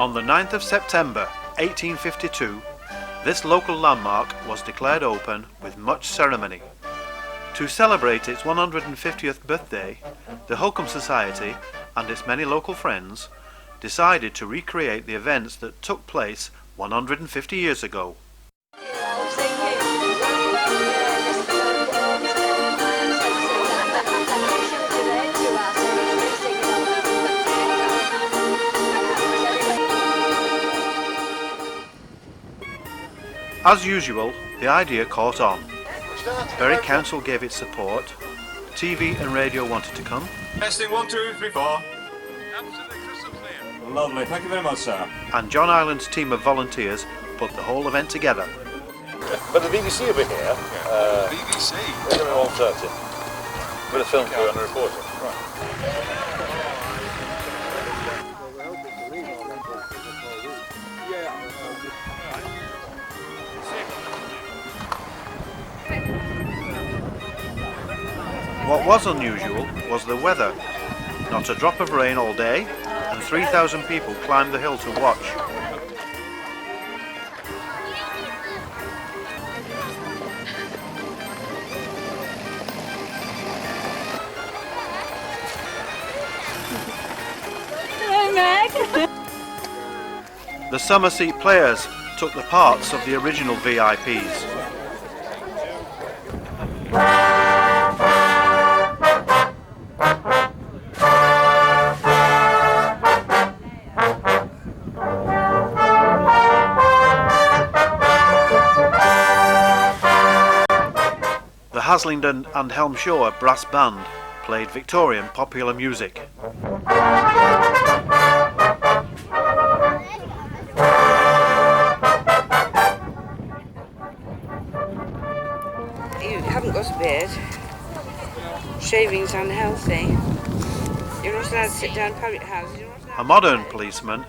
On the 9th of September 1852, this local landmark was declared open with much ceremony. To celebrate its 150th birthday, the Holcombe Society and its many local friends decided to recreate the events that took place 150 years ago. As usual, the idea caught on. Bury Council gave its support, TV and radio wanted to come. Testing 1, 2, 3, 4. Absolutely crystal clear. Lovely, thank you very much, sir. And John Ireland's team of volunteers put the whole event together. But the BBC will be here. BBC? They're going to 1:30. With a film crew and a reporter. Right. What was unusual was the weather. Not a drop of rain all day, and 3,000 people climbed the hill to watch. Hello, Meg. The summer seat players took the parts of the original VIPs. The Haslingden and Helmshire brass band played Victorian popular music. You haven't got a beard. Shaving's unhealthy. You're not allowed to sit down in public houses. A modern policeman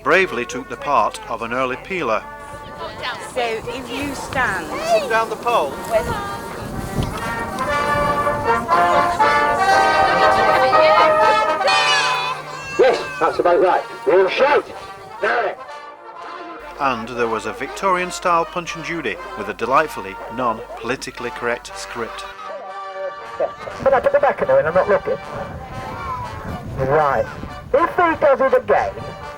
bravely took the part of an early peeler. So if you stand Down the pole. Yes, that's about right. We'll shout. There. And there was a Victorian-style Punch and Judy with a delightfully non-politically correct script. But I put the back of it and I'm not looking. Right. If he does it again...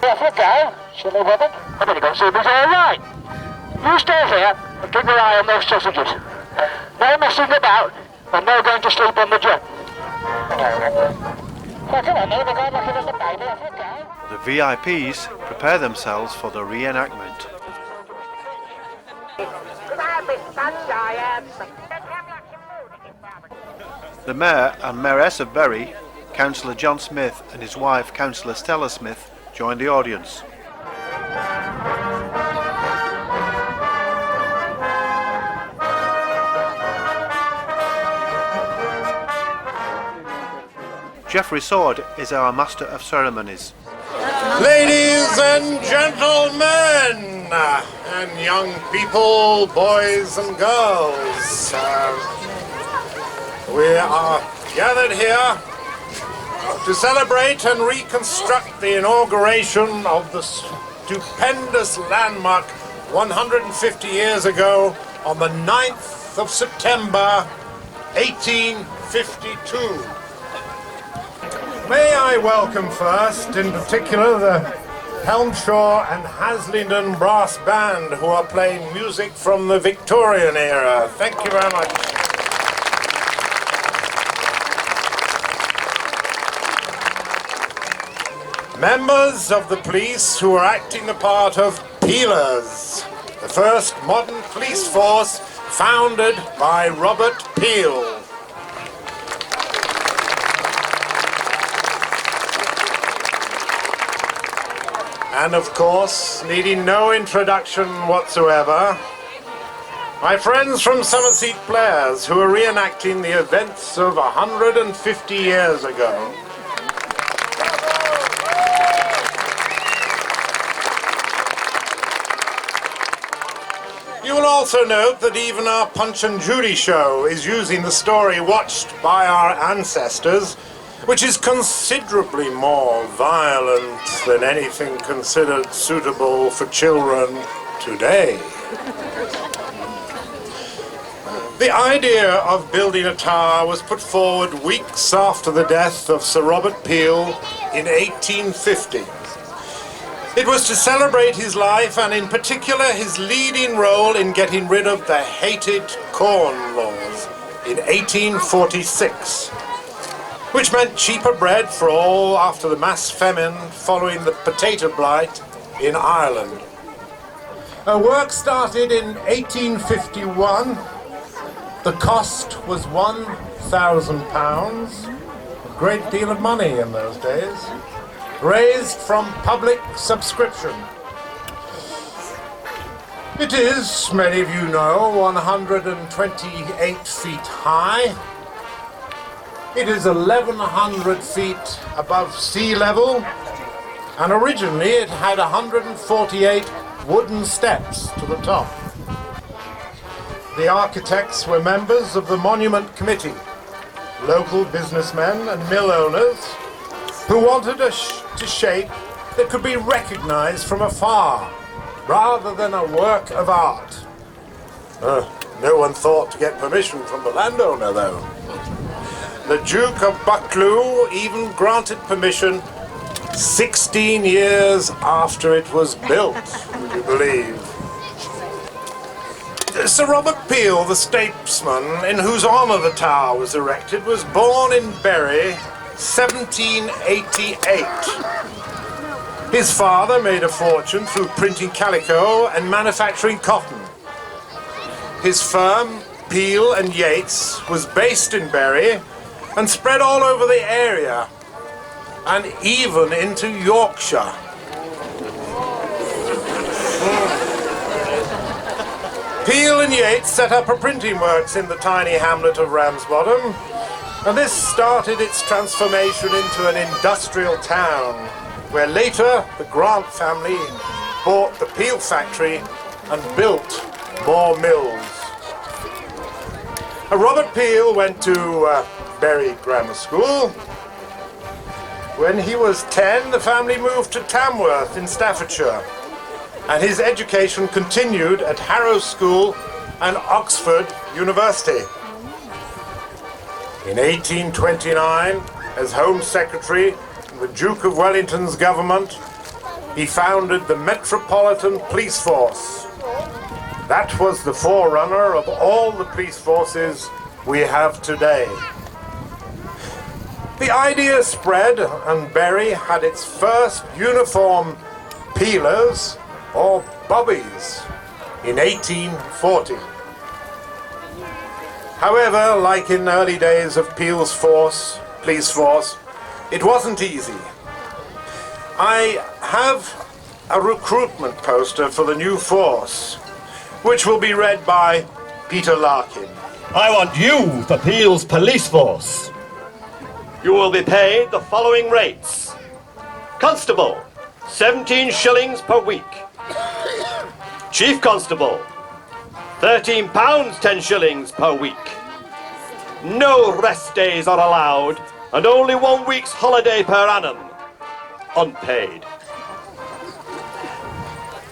Off we go, silly woman. I better go see if it's all right. You stay here and keep your eye on those sausages. No messing about and no going to sleep on the job. Well, come on, we're going looking at the baby. Off we go. The VIPs prepare themselves for the re-enactment. The Mayor and Mayoress of Bury, Councillor John Smith and his wife Councillor Stella Smith, joined the audience. Geoffrey Sword is our Master of Ceremonies. Ladies and gentlemen, and young people, boys and girls, we are gathered here to celebrate and reconstruct the inauguration of the stupendous landmark 150 years ago on the 9th of September 1852. May I welcome first, in particular, the Helmshire and Haslingden brass band who are playing music from the Victorian era. Thank you very much. Members of the police who are acting the part of peelers, the first modern police force founded by Robert Peel. And of course, needing no introduction whatsoever, my friends from Summerseat Players who are reenacting the events of 150 years ago. You will also note that even our Punch and Judy show is using the story watched by our ancestors which is considerably more violent than anything considered suitable for children today. The idea of building a tower was put forward weeks after the death of Sir Robert Peel in 1850. It was to celebrate his life and in particular his leading role in getting rid of the hated Corn Laws in 1846, which meant cheaper bread for all after the mass famine following the potato blight in Ireland. Work started in 1851. The cost was £1,000, a great deal of money in those days, raised from public subscription. It is, many of you know, 128 feet high. It is 1,100 feet above sea level, and originally it had 148 wooden steps to the top. The architects were members of the Monument Committee, local businessmen and mill owners who wanted a shape that could be recognized from afar, rather than a work of art. No one thought to get permission from the landowner, though. The Duke of Buccleuch even granted permission 16 years after it was built, would you believe? Sir Robert Peel, the statesman in whose honour the tower was erected, was born in Bury, 1788. His father made a fortune through printing calico and manufacturing cotton. His firm, Peel and Yates, was based in Bury and spread all over the area, and even into Yorkshire. Peel and Yates set up a printing works in the tiny hamlet of Ramsbottom, and this started its transformation into an industrial town, where later the Grant family bought the Peel factory and built more mills. Robert Peel went to Bury Grammar School. When he was 10, the family moved to Tamworth in Staffordshire, and his education continued at Harrow School and Oxford University. In 1829, as Home Secretary in the Duke of Wellington's government, he founded the Metropolitan Police Force. That was the forerunner of all the police forces we have today. The idea spread, and Bury had its first uniform peelers, or bobbies, in 1840. However, like in early days of Peel's police force, it wasn't easy. I have a recruitment poster for the new force, which will be read by Peter Larkin. I want you for Peel's police force. You will be paid the following rates. Constable, 17 shillings per week. Chief Constable, £13 10 shillings per week. No rest days are allowed, and only 1 week's holiday per annum, unpaid.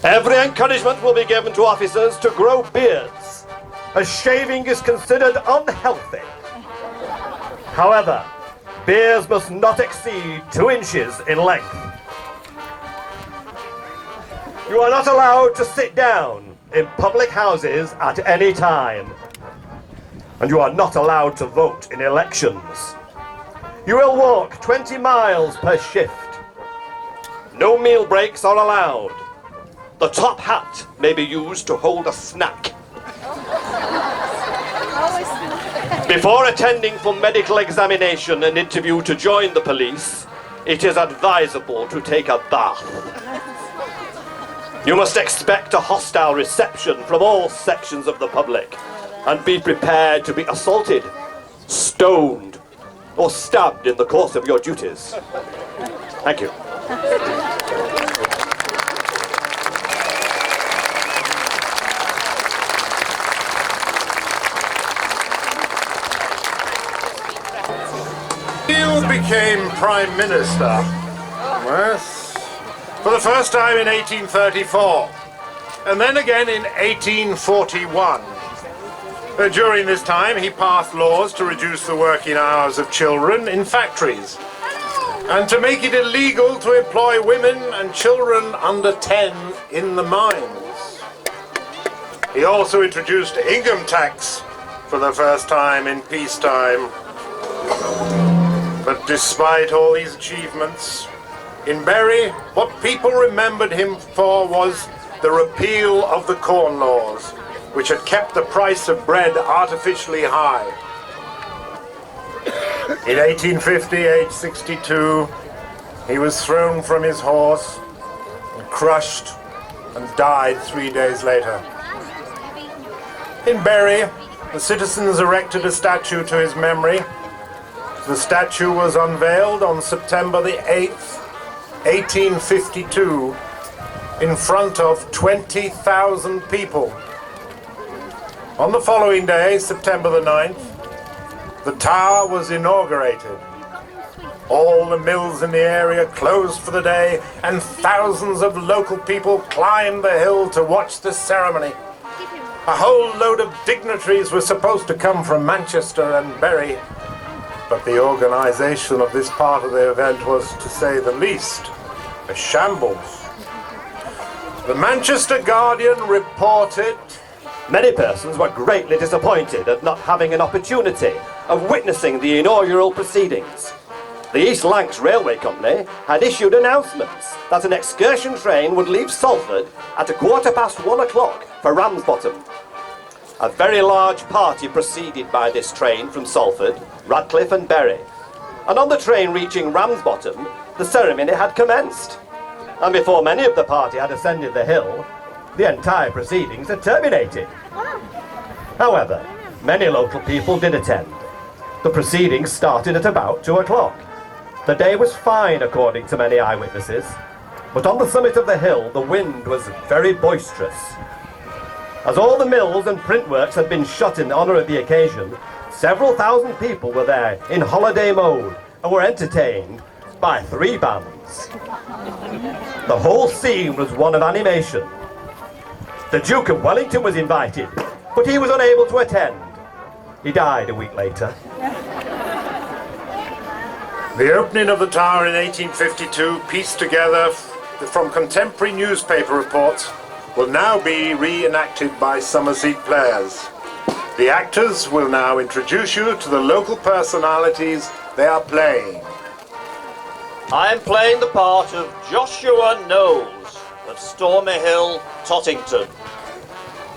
Every encouragement will be given to officers to grow beards, as shaving is considered unhealthy. However, beards must not exceed 2 inches in length. You are not allowed to sit down in public houses at any time. And you are not allowed to vote in elections. You will walk 20 miles per shift. No meal breaks are allowed. The top hat may be used to hold a snack. Before attending for medical examination and interview to join the police, it is advisable to take a bath. You must expect a hostile reception from all sections of the public and be prepared to be assaulted, stoned, or stabbed in the course of your duties. Thank you. Peel became Prime Minister, yes, for the first time in 1834, and then again in 1841. During this time, he passed laws to reduce the working hours of children in factories and to make it illegal to employ women and children under 10 in the mines. He also introduced income tax for the first time in peacetime. But despite all these achievements, in Bury, what people remembered him for was the repeal of the Corn Laws, which had kept the price of bread artificially high. In 1850, age 62, he was thrown from his horse and crushed and died 3 days later. In Bury, the citizens erected a statue to his memory. The statue was unveiled on September the 8th, 1852, in front of 20,000 people. On the following day, September the 9th, the tower was inaugurated. All the mills in the area closed for the day, and thousands of local people climbed the hill to watch the ceremony. A whole load of dignitaries were supposed to come from Manchester and Bury, but the organisation of this part of the event was, to say the least, a shambles. The Manchester Guardian reported, Many persons were greatly disappointed at not having an opportunity of witnessing the inaugural proceedings. The East Lancs Railway Company had issued announcements that an excursion train would leave Salford at 1:15 o'clock for Ramsbottom. A very large party proceeded by this train from Salford, Radcliffe and Bury, and on the train reaching Ramsbottom, the ceremony had commenced. And before many of the party had ascended the hill, the entire proceedings had terminated. However, many local people did attend. The proceedings started at about 2 o'clock. The day was fine, according to many eyewitnesses, but on the summit of the hill, the wind was very boisterous. As all the mills and printworks had been shut in honour of the occasion, several thousand people were there in holiday mode and were entertained by 3 bands. The whole scene was one of animation. The Duke of Wellington was invited, but he was unable to attend. He died a week later. the opening of the tower in 1852, pieced together from contemporary newspaper reports, will now be reenacted by summer seat players. The actors will now introduce you to the local personalities they are playing. I am playing the part of Joshua Knowles of Stormy Hill, Tottington.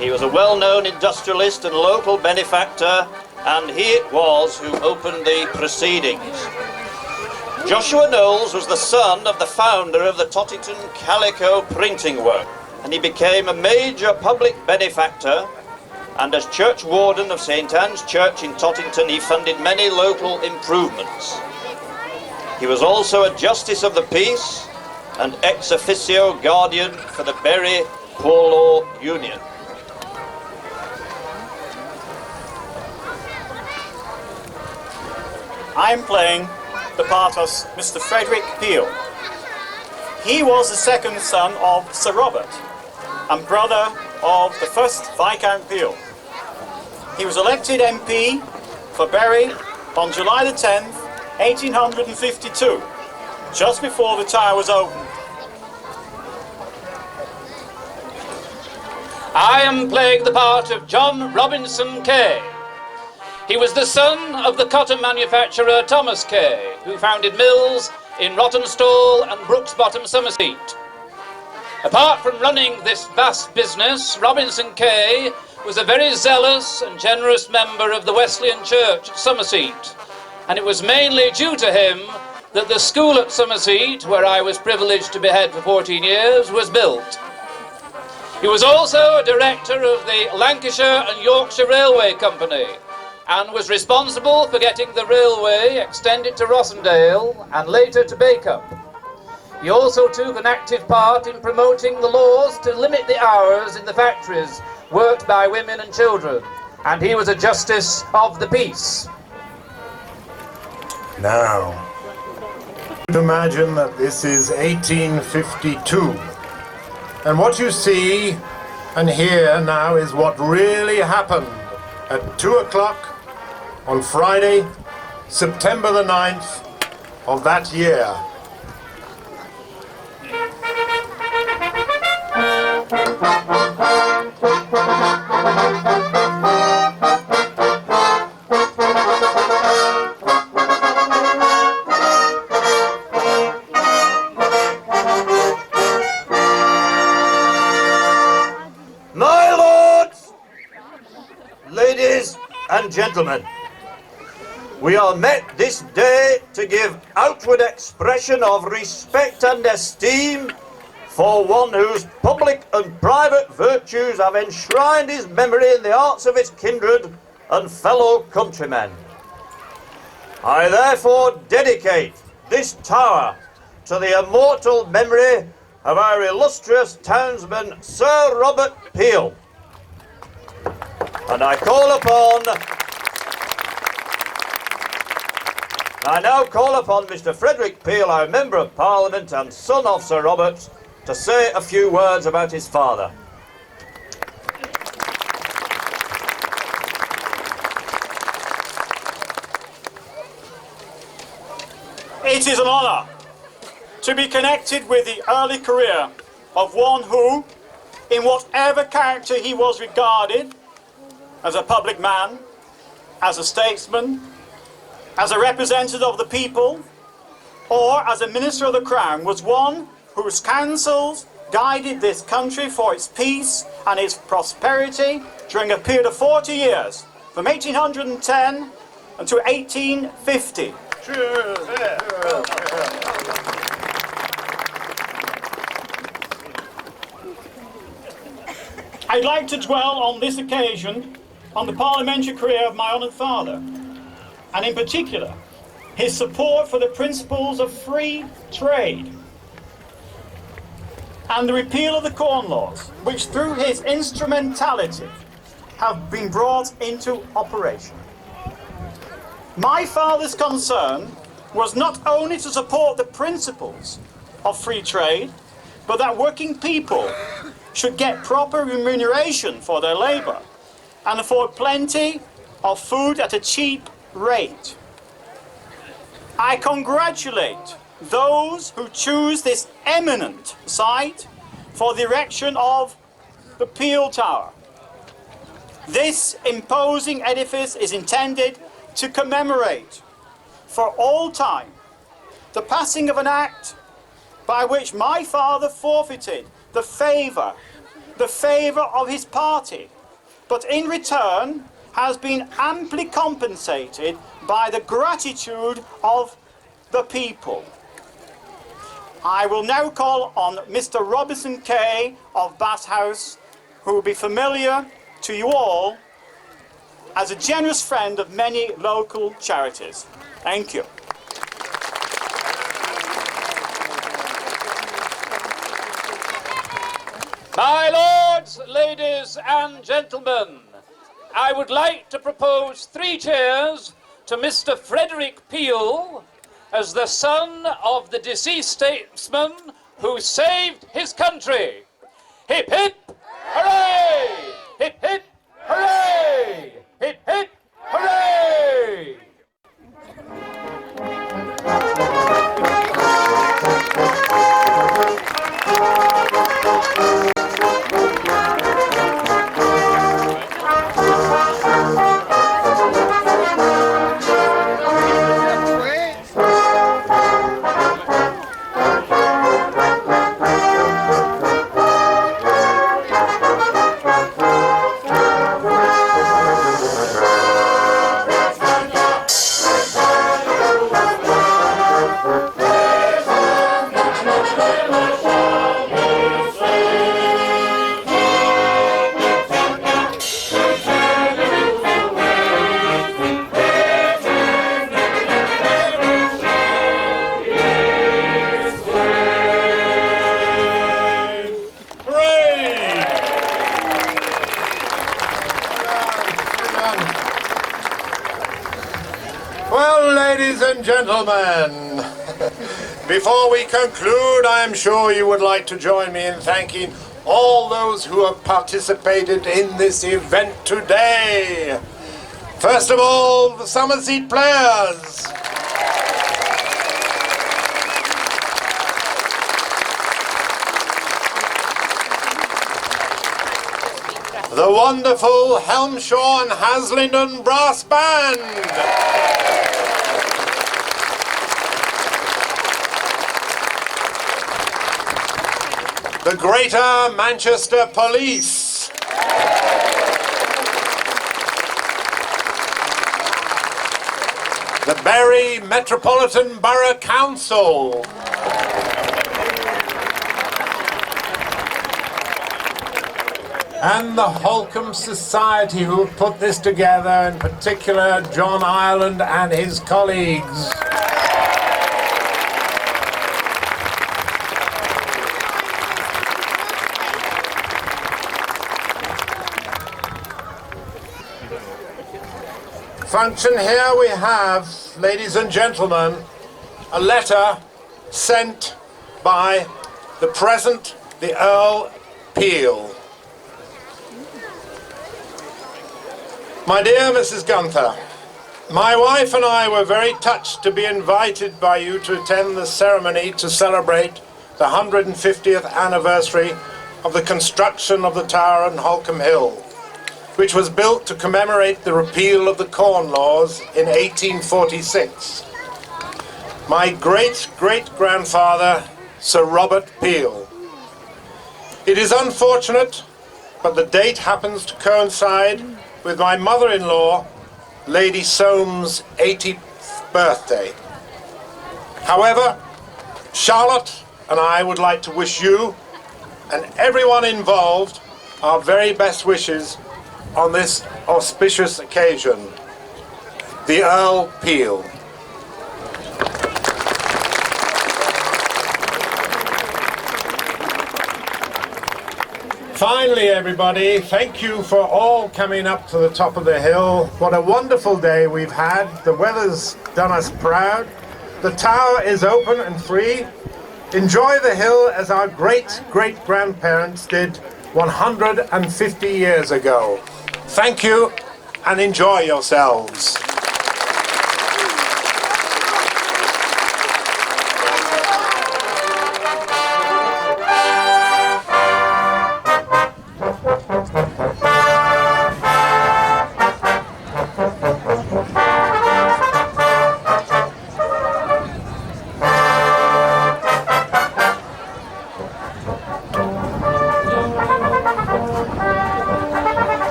He was a well-known industrialist and local benefactor, and he it was who opened the proceedings. Joshua Knowles was the son of the founder of the Tottington Calico Printing Work, and he became a major public benefactor, and as church warden of St. Anne's Church in Tottington, he funded many local improvements. He was also a Justice of the Peace and ex officio guardian for the Bury Poor Law Union. I'm playing the part of Mr. Frederick Peel. He was the second son of Sir Robert and brother of the first Viscount Peel. He was elected MP for Bury on July the 10th, 1852, just before the tower was opened. I am playing the part of John Robinson Kay. He was the son of the cotton manufacturer Thomas Kay, who founded mills in Rottenstall and Brooksbottom, Somerset. Apart from running this vast business, Robinson Kay was a very zealous and generous member of the Wesleyan Church at Somerset, and it was mainly due to him that the school at Somerset, where I was privileged to be head for 14 years, was built. He was also a director of the Lancashire and Yorkshire Railway Company, and was responsible for getting the railway extended to Rossendale and later to Bacup. He also took an active part in promoting the laws to limit the hours in the factories worked by women and children, and he was a Justice of the Peace. Now, Imagine that this is 1852, and what you see and hear now is what really happened at 2 o'clock on Friday, September the 9th of that year. My lords, ladies and gentlemen, we are met this day to give outward expression of respect and esteem for one whose public and private virtues have enshrined his memory in the hearts of his kindred and fellow countrymen. I therefore dedicate this tower to the immortal memory of our illustrious townsman, Sir Robert Peel. And I now call upon Mr. Frederick Peel, our Member of Parliament and son of Sir Robert, to say a few words about his father. It is an honour to be connected with the early career of one who, in whatever character he was regarded, as a public man, as a statesman, as a representative of the people, or as a minister of the Crown, was one whose counsels guided this country for its peace and its prosperity during a period of 40 years, from 1810 until 1850. I'd like to dwell on this occasion on the parliamentary career of my honoured father, and in particular, his support for the principles of free trade and the repeal of the Corn Laws, which through his instrumentality have been brought into operation. My father's concern was not only to support the principles of free trade, but that working people should get proper remuneration for their labour and afford plenty of food at a cheap rate. I congratulate those who choose this eminent site for the erection of the Peel Tower. This imposing edifice is intended to commemorate for all time the passing of an act by which my father forfeited the favour of his party, but in return has been amply compensated by the gratitude of the people. I will now call on Mr. Robinson Kay of Bath House, who will be familiar to you all as a generous friend of many local charities. Thank you. My lords, ladies and gentlemen, I would like to propose 3 cheers to Mr. Frederick Peel as the son of the deceased statesman who saved his country. Hip hip, hooray! Hip hip, hooray! Hip hip, hooray! Well, ladies and gentlemen, Before we conclude, I am sure you would like to join me in thanking all those who have participated in this event today. First of all, the summer seat players. The wonderful Helmshaw and Haslingden Brass Band. The Greater Manchester Police. The Bury Metropolitan Borough Council. And the Holcombe Society who put this together, in particular John Ireland and his colleagues. Function here we have, ladies and gentlemen, a letter sent by the present, the Earl Peel. My dear Mrs. Gunther, my wife and I were very touched to be invited by you to attend the ceremony to celebrate the 150th anniversary of the construction of the tower on Holcombe Hill, which was built to commemorate the repeal of the Corn Laws in 1846. My great-great-grandfather, Sir Robert Peel. It is unfortunate, but the date happens to coincide with my mother-in-law, Lady Soames' 80th birthday. However, Charlotte and I would like to wish you and everyone involved our very best wishes on this auspicious occasion. The Earl Peel. Finally, everybody, thank you for all coming up to the top of the hill. What a wonderful day we've had. The weather's done us proud. The tower is open and free. Enjoy the hill as our great-great-grandparents did 150 years ago. Thank you and enjoy yourselves.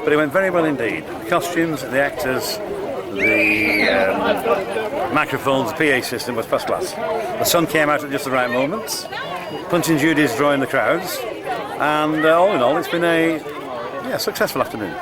But it went very well indeed. The costumes, the actors, the microphones, the PA system was first class. The sun came out at just the right moments. Punch Judy's drawing the crowds, and all in all, it's been a successful afternoon.